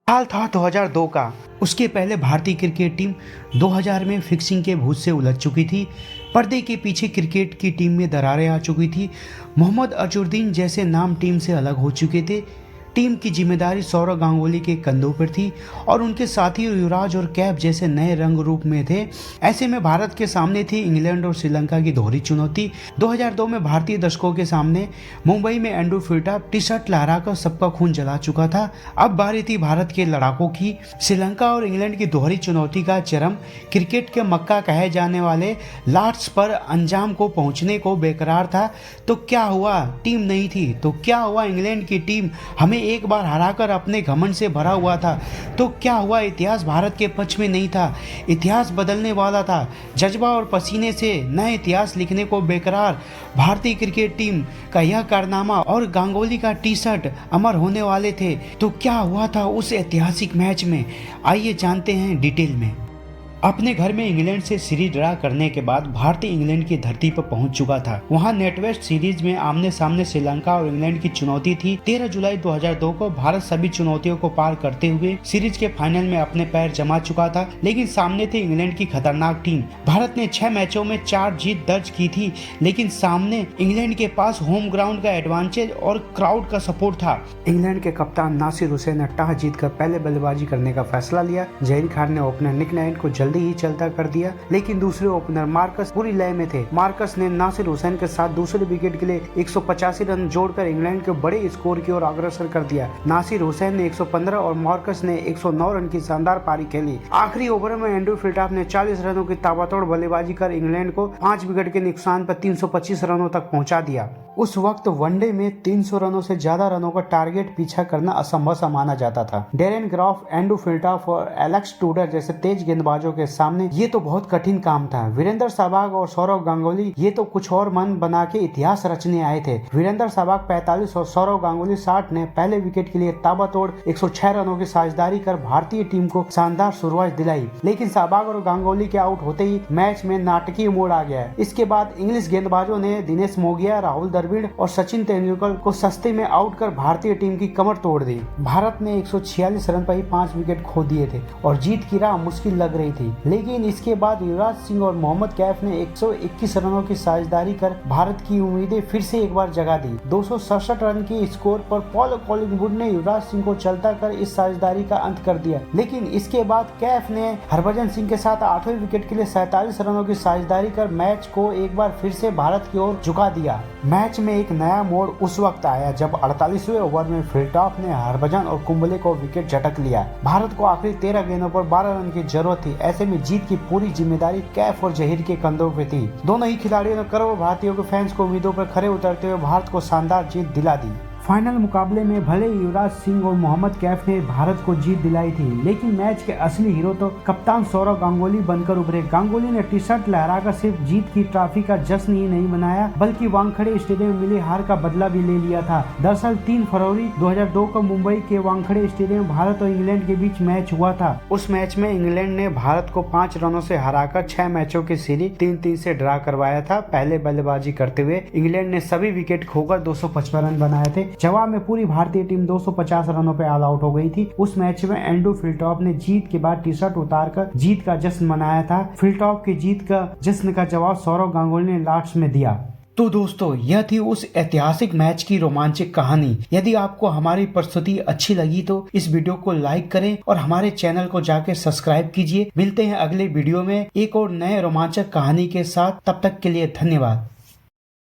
साल था 2002 का। उसके पहले भारतीय क्रिकेट टीम 2000 में फिक्सिंग के भूत से उलझ चुकी थी। पर्दे के पीछे क्रिकेट की टीम में दरारें आ चुकी थी। मोहम्मद अजहरुद्दीन जैसे नाम टीम से अलग हो चुके थे। टीम की जिम्मेदारी सौरव गांगुली के कंधों पर थी और उनके साथी युवराज और कैप जैसे नए रंग रूप में थे। ऐसे में भारत के सामने थी इंग्लैंड और श्रीलंका की दोहरी चुनौती। 2002 में भारतीय दर्शकों के सामने मुंबई में एंड्रू फिलटॉप टी शर्ट लहराकर सबका खून जला चुका था। अब बारी थी भारत के लड़ाकों की। श्रीलंका और इंग्लैंड की दोहरी चुनौती का चरम क्रिकेट के मक्का कहे जाने वाले लॉर्ड्स पर अंजाम को पहुंचने को बेकरार था। तो क्या हुआ? टीम नहीं थी तो क्या हुआ? इंग्लैंड की टीम हमें एक बार हराकर अपने घमंड से भरा हुआ था। तो क्या हुआ? इतिहास भारत के पक्ष में नहीं था। इतिहास बदलने वाला था। जज्बा और पसीने से नए इतिहास लिखने को बेकरार भारतीय क्रिकेट टीम का यह कारनामा और गांगुली का टी शर्ट अमर होने वाले थे। तो क्या हुआ था उस ऐतिहासिक मैच में? आइए जानते हैं डिटेल में। अपने घर में इंग्लैंड से सीरीज ड्रा करने के बाद भारतीय इंग्लैंड की धरती पर पहुंच चुका था। वहां नेटवेस्ट सीरीज में आमने सामने श्रीलंका और इंग्लैंड की चुनौती थी। 13 जुलाई 2002 को भारत सभी चुनौतियों को पार करते हुए सीरीज के फाइनल में अपने पैर जमा चुका था, लेकिन सामने थी इंग्लैंड की खतरनाक टीम। भारत ने 6 मैचों में 4 जीत दर्ज की थी, लेकिन सामने इंग्लैंड के पास होम ग्राउंड का एडवांटेज और क्राउड का सपोर्ट था। इंग्लैंड के कप्तान नासिर हुसैन ने टॉस जीतकर पहले बल्लेबाजी करने का फैसला लिया। जहीर खान ने ओपनर निक नाइन को जल्दी ही चलता कर दिया, लेकिन दूसरे ओपनर मार्कस पूरी लय में थे। मार्कस ने नासिर हुसैन के साथ दूसरे विकेट के लिए 185 रन जोड़कर इंग्लैंड के बड़े स्कोर की ओर अग्रसर कर दिया। नासिर हुसैन ने 115 और मार्कस ने 109 रन की शानदार पारी खेली। आखिरी ओवर में एंड्रू फिलटॉप ने 40 रनों की ताबड़तोड़ बल्लेबाजी कर इंग्लैंड को 5 विकेट के नुकसान पर 325 रनों तक पहुंचा दिया। उस वक्त वनडे में 300 रनों से ज्यादा रनों का टारगेट पीछा करना असंभव सा माना जाता था। डेरेन ग्राफ, एंड्रू फिलटॉप और एलेक्स टूडर जैसे तेज गेंदबाजों के सामने ये तो बहुत कठिन काम था। वीरेंद्र सहवाग और सौरव गांगुली ये तो कुछ और मन बना के इतिहास रचने आए थे। वीरेंद्र सहवाग 45 और सौरव गांगुली 60 ने पहले विकेट के लिए ताबड़तोड़ 106 रनों की साझेदारी कर भारतीय टीम को शानदार शुरुआत दिलाई, लेकिन सहवाग और गांगुली के आउट होते ही मैच में नाटकीय मोड़ आ गया। इसके बाद इंग्लिश गेंदबाजों ने दिनेश मोगिया, राहुल द्रविड़ और सचिन तेंदुलकर को सस्ते में आउट कर भारतीय टीम की कमर तोड़ दी। भारत ने 146 रन पर ही 5 विकेट खो दिए थे और जीत की राह मुश्किल लग रही थी, लेकिन इसके बाद युवराज सिंह और मोहम्मद कैफ ने 121 रनों की साझेदारी कर भारत की उम्मीदें फिर से एक बार जगा दी। 267 रन के स्कोर पर पॉल कॉलिंगवुड ने युवराज सिंह को चलता कर इस साझेदारी का अंत कर दिया, लेकिन इसके बाद कैफ ने हरभजन सिंह के साथ 8वें विकेट के लिए 47 रनों की साझेदारी कर मैच को एक बार फिर से भारत की ओर झुका दिया। मैच में एक नया मोड़ उस वक्त आया जब 48वें ओवर में फिलटॉप ने हरभजन और कुंबले को विकेट झटक लिया। भारत को आखिरी 13 गेंदों पर 12 रन की जरूरत थी। ऐसे में जीत की पूरी जिम्मेदारी कैफ और जहीर के कंधों पे थी। दोनों ही खिलाड़ियों ने करोड़ों भारतीयों के फैंस को उम्मीदों पर खरे उतरते हुए भारत को शानदार जीत दिला दी। फाइनल मुकाबले में भले युवराज सिंह और मोहम्मद कैफ ने भारत को जीत दिलाई थी, लेकिन मैच के असली हीरो तो कप्तान सौरव गांगुली बनकर उभरे। गांगुली ने टी शर्ट लहराकर सिर्फ जीत की ट्रॉफी का जश्न ही नहीं मनाया, बल्कि वानखेड़े स्टेडियम में मिली हार का बदला भी ले लिया था। दरअसल 3 फरवरी 2002 को मुंबई के वानखेड़े स्टेडियम में भारत और इंग्लैंड के बीच मैच हुआ था। उस मैच में इंग्लैंड ने भारत को 5 रनों से हराकर 6 मैचों की सीरीज 3-3 से ड्रा करवाया था। पहले बल्लेबाजी करते हुए इंग्लैंड ने सभी विकेट खोकर 255 रन बनाए थे। जवाब में पूरी भारतीय टीम 250 रनों पे ऑल आउट हो गई थी। उस मैच में एंड्रू फिलटॉप ने जीत के बाद टी शर्ट उतारकर जीत का जश्न मनाया था। फिलटॉप की जीत का जश्न का जवाब सौरव गांगुली ने लास्ट में दिया। तो दोस्तों, यह थी उस ऐतिहासिक मैच की रोमांचक कहानी। यदि आपको हमारी प्रस्तुति अच्छी लगी तो इस वीडियो को लाइक करें और हमारे चैनल को जाके सब्सक्राइब कीजिए। मिलते हैं अगले वीडियो में एक और नए रोमांचक कहानी के साथ। तब तक के लिए धन्यवाद।